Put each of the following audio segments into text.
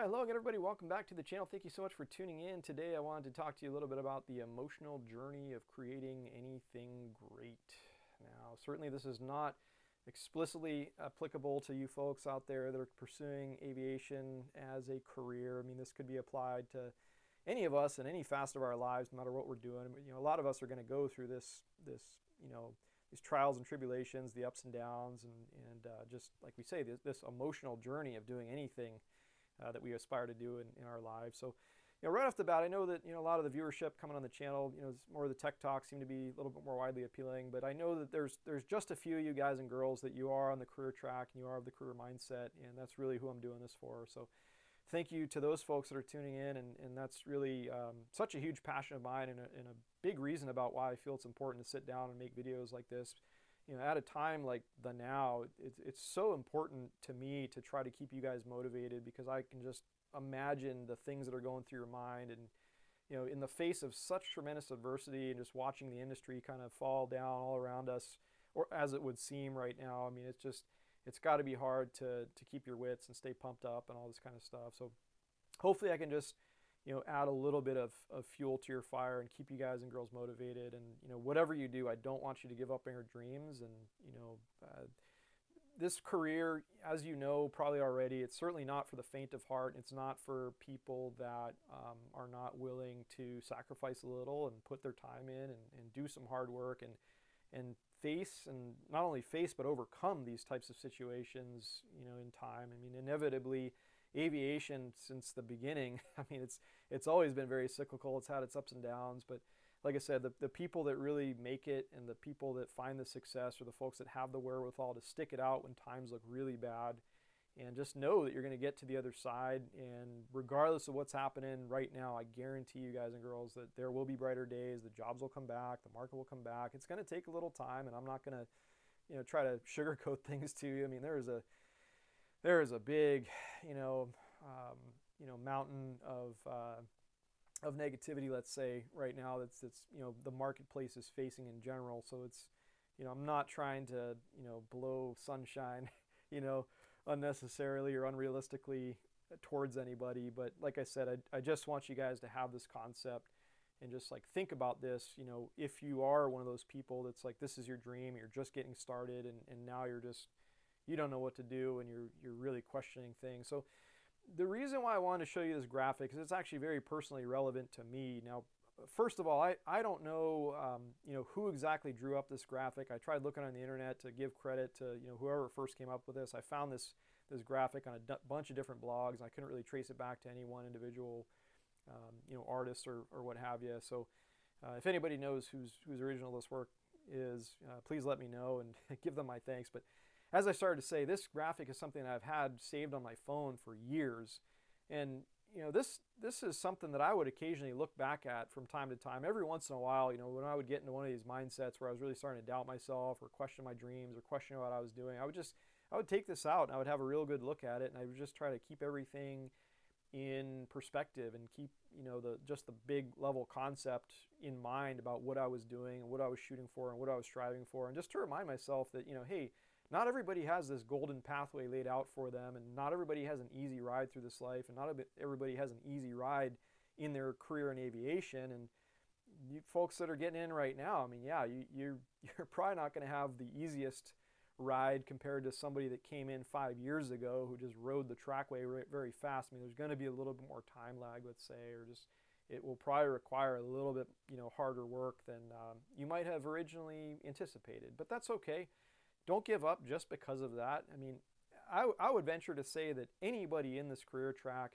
right, hello again, everybody. Welcome back to the channel. Thank you so much for tuning in. Today, I wanted to talk to you a little bit about the emotional journey of creating anything great. Now, certainly, this is not explicitly applicable to you folks out there that are pursuing aviation as a career. I mean, this could be applied to any of us in any facet of our lives, no matter what we're doing. You know, a lot of us are going to go through these trials and tribulations, the ups and downs, and just like we say, this emotional journey of doing anything that we aspire to do in our lives. So, right off the bat, I know that a lot of the viewership coming on the channel, more of the tech talks seem to be a little bit more widely appealing. But I know that there's just a few of you guys and girls that you are on the career track and you are of the career mindset, and that's really who I'm doing this for. So, thank you to those folks that are tuning in, and that's really such a huge passion of mine and a big reason about why I feel it's important to sit down and make videos like this. At a time like the now, it's so important to me to try to keep you guys motivated, because I can just imagine the things that are going through your mind. And in the face of such tremendous adversity and just watching the industry kind of fall down all around us, or as it would seem right now, I mean, it's got to be hard to keep your wits and stay pumped up and all this kind of stuff. So hopefully I can just add a little bit of fuel to your fire and keep you guys and girls motivated. And whatever you do, I don't want you to give up on your dreams. And this career, as you know probably already, it's certainly not for the faint of heart. It's not for people that are not willing to sacrifice a little and put their time in and do some hard work and face, and not only face but overcome these types of situations in time. I mean, inevitably, aviation since the beginning, I mean, it's always been very cyclical. It's had its ups and downs, but like I said, the people that really make it and the people that find the success are the folks that have the wherewithal to stick it out when times look really bad, and just know that you're going to get to the other side. And regardless of what's happening right now, I guarantee you guys and girls that there will be brighter days. The jobs will come back, the market will come back. It's going to take a little time, and I'm not going to try to sugarcoat things to you. I mean, there is a big, mountain of negativity, let's say, right now that's the marketplace is facing in general. So it's, I'm not trying to blow sunshine, unnecessarily or unrealistically towards anybody. But like I said, I just want you guys to have this concept and just like think about this. If you are one of those people that's like, this is your dream, you're just getting started, and now you don't know what to do, and you're really questioning things. So the reason why I wanted to show you this graphic is it's actually very personally relevant to me. Now, first of all, I don't know who exactly drew up this graphic. I tried looking on the internet to give credit to whoever first came up with this. I found this graphic on a bunch of different blogs, and I couldn't really trace it back to any one individual artist or what have you. So if anybody knows whose original this work is, please let me know and give them my thanks. But as I started to say, this graphic is something that I've had saved on my phone for years. And this is something that I would occasionally look back at from time to time. Every once in a while, when I would get into one of these mindsets where I was really starting to doubt myself or question my dreams or question what I was doing, I would take this out and I would have a real good look at it, and I would just try to keep everything in perspective and keep just the big level concept in mind about what I was doing and what I was shooting for and what I was striving for, and just to remind myself that hey, not everybody has this golden pathway laid out for them, and not everybody has an easy ride through this life, and not everybody has an easy ride in their career in aviation. And you folks that are getting in right now, I mean, yeah, you're probably not going to have the easiest ride compared to somebody that came in 5 years ago who just rode the trackway very fast. I mean, there's going to be a little bit more time lag, let's say, or just it will probably require a little bit harder work than you might have originally anticipated, but that's okay. Don't give up just because of that. I mean, I would venture to say that anybody in this career track,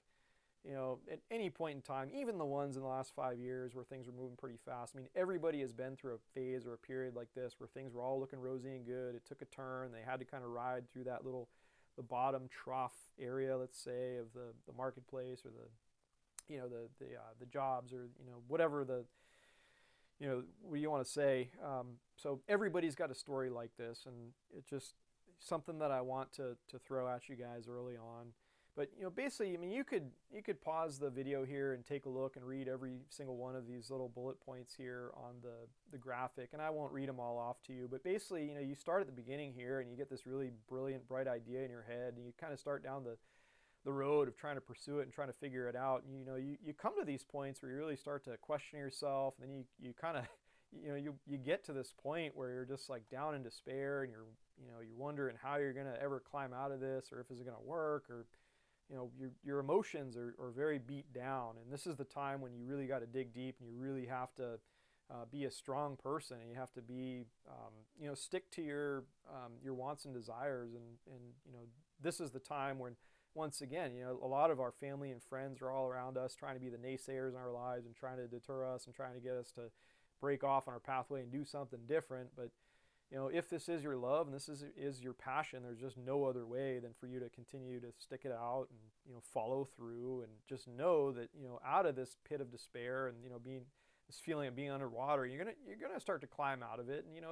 at any point in time, even the ones in the last 5 years where things were moving pretty fast, I mean, everybody has been through a phase or a period like this where things were all looking rosy and good. It took a turn. They had to kind of ride through the bottom trough area, let's say, of the marketplace, or the jobs, or whatever what do you want to say? So everybody's got a story like this, and it's just something that I want to throw at you guys early on. But basically, I mean, you could pause the video here and take a look and read every single one of these little bullet points here on the graphic, and I won't read them all off to you. But basically, you start at the beginning here, and you get this really brilliant, bright idea in your head, and you kind of start down the the road of trying to pursue it and trying to figure it out. And, you come to these points where you really start to question yourself, and then you kind of, you get to this point where you're just like down in despair, and you're wondering how you're going to ever climb out of this, or if it's going to work, or, your emotions are very beat down. And this is the time when you really got to dig deep, and you really have to be a strong person, and you have to be, stick to your wants and desires. And this is the time when, once again, a lot of our family and friends are all around us trying to be the naysayers in our lives and trying to deter us and trying to get us to break off on our pathway and do something different. But, if this is your love and this is your passion, there's just no other way than for you to continue to stick it out and, follow through, and just know that, out of this pit of despair and, being this feeling of being underwater, you're gonna start to climb out of it. And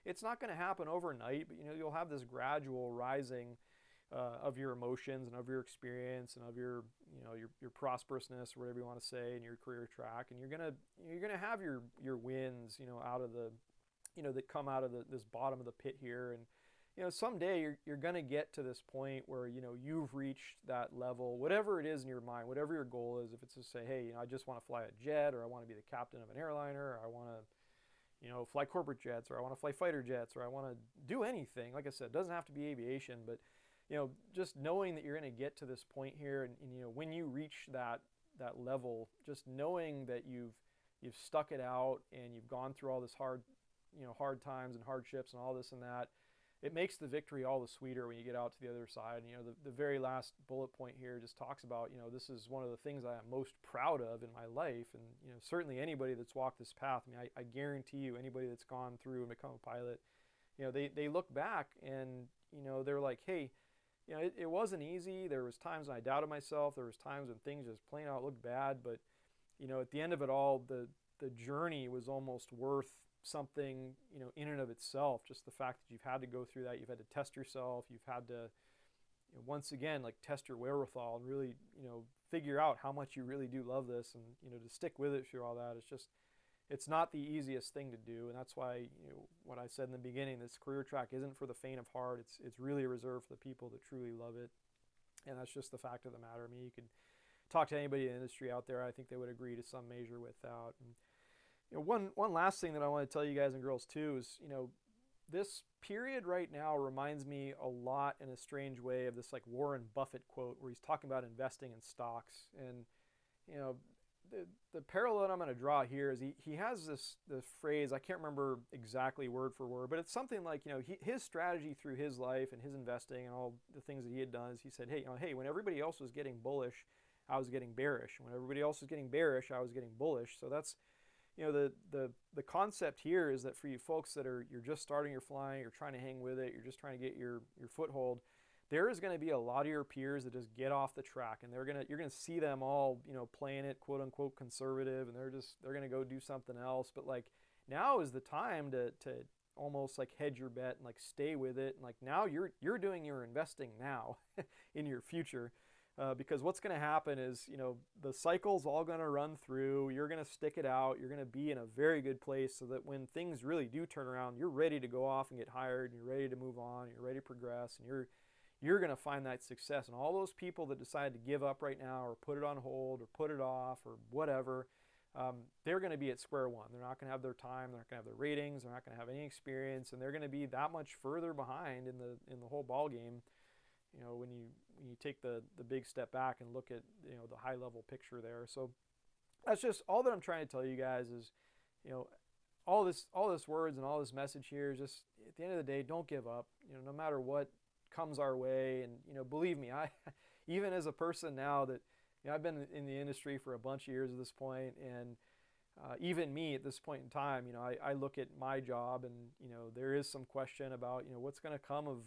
it's not going to happen overnight, but you'll have this gradual rising of your emotions and of your experience and of your prosperousness, or whatever you want to say, in your career track. And you're gonna have your wins, out of the that come out of this bottom of the pit here. And someday you're going to get to this point where you've reached that level, whatever it is in your mind, whatever your goal is. If it's to say, hey, I just want to fly a jet, or I want to be the captain of an airliner, or I want to fly corporate jets, or I want to fly fighter jets, or I want to do anything. Like I said, it doesn't have to be aviation, but just knowing that you're going to get to this point here, and when you reach that level, just knowing that you've stuck it out and you've gone through all this hard times and hardships and all this and that, it makes the victory all the sweeter when you get out to the other side. And, the very last bullet point here just talks about, this is one of the things I am most proud of in my life. And, certainly anybody that's walked this path, I guarantee you, anybody that's gone through and become a pilot, they look back and, they're like, hey, it wasn't easy. There was times when I doubted myself. There was times when things just plain out looked bad. But, at the end of it all, the journey was almost worth something, in and of itself. Just the fact that you've had to go through that, you've had to test yourself, you've had to, once again, like, test your wherewithal and really, figure out how much you really do love this, and, to stick with it through all that. It's not the easiest thing to do. And that's why, what I said in the beginning, this career track isn't for the faint of heart. It's really reserved for the people that truly love it. And that's just the fact of the matter. You could talk to anybody in the industry out there, I think they would agree to some measure with that. And, one last thing that I want to tell you guys and girls too is, this period right now reminds me a lot, in a strange way, of this like Warren Buffett quote where he's talking about investing in stocks. And, the parallel that I'm going to draw here is he has this phrase, I can't remember exactly word for word, but it's something like, his strategy through his life and his investing and all the things that he had done is he said, hey, when everybody else was getting bullish, I was getting bearish. When everybody else was getting bearish, I was getting bullish. So that's, the concept here is that for you folks that you're just starting your flying, you're trying to hang with it, you're just trying to get your foothold, there is going to be a lot of your peers that just get off the track, and you're going to see them all, playing it quote unquote conservative, and they're going to go do something else. But like, now is the time to almost like hedge your bet and like stay with it. And like, now you're doing your investing now in your future. Because what's going to happen is, the cycle's all going to run through. You're going to stick it out. You're going to be in a very good place so that when things really do turn around, you're ready to go off and get hired, and you're ready to move on, and you're ready to progress, and you're going to find that success. And all those people that decide to give up right now, or put it on hold, or put it off, or whatever, they're going to be at square one. They're not going to have their time. They're not going to have their ratings. They're not going to have any experience, and they're going to be that much further behind in the whole ball game. When you take the big step back and look at, the high level picture there. So that's just all that I'm trying to tell you guys is, all this words and all this message here is just, at the end of the day, don't give up, no matter what comes our way. And, believe me, I, even as a person now that, I've been in the industry for a bunch of years at this point, and even me at this point in time, I look at my job, and, there is some question about, what's going to come of,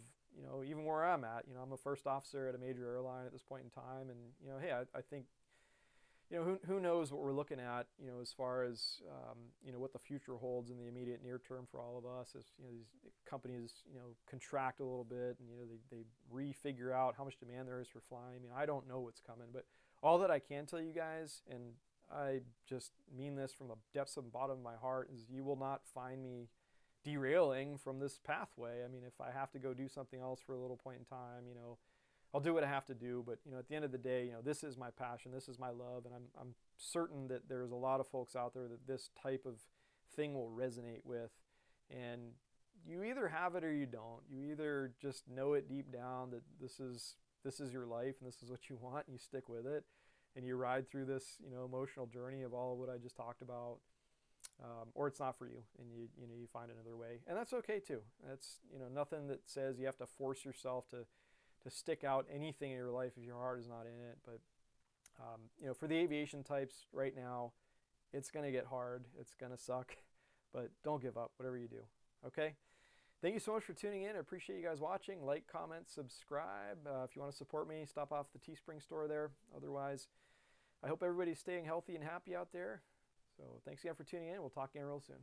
even where I'm at. I'm a first officer at a major airline at this point in time, and hey, I think, who knows what we're looking at, as far as what the future holds in the immediate near term for all of us, as these companies contract a little bit, and they refigure out how much demand there is for flying. I don't know what's coming, but all that I can tell you guys, and I just mean this from the depths and bottom of my heart, is you will not find me derailing from this pathway. If I have to go do something else for a little point in time, I'll do what I have to do. But at the end of the day, this is my passion, this is my love, and I'm certain that there's a lot of folks out there that this type of thing will resonate with. And you either have it or you don't. You either just know it deep down that this is your life and this is what you want, and you stick with it, and you ride through this emotional journey of all of what I just talked about, or it's not for you, and you find another way, and that's okay too. That's nothing that says you have to force yourself to stick out anything in your life if your heart is not in it. But for the aviation types right now, it's going to get hard, it's going to suck, but don't give up, whatever you do. Okay, thank you so much for tuning in. I appreciate you guys watching. Like, comment, subscribe. If you want to support me, stop off the Teespring store there. Otherwise, I hope everybody's staying healthy and happy out there. So thanks again for tuning in. We'll talk again real soon.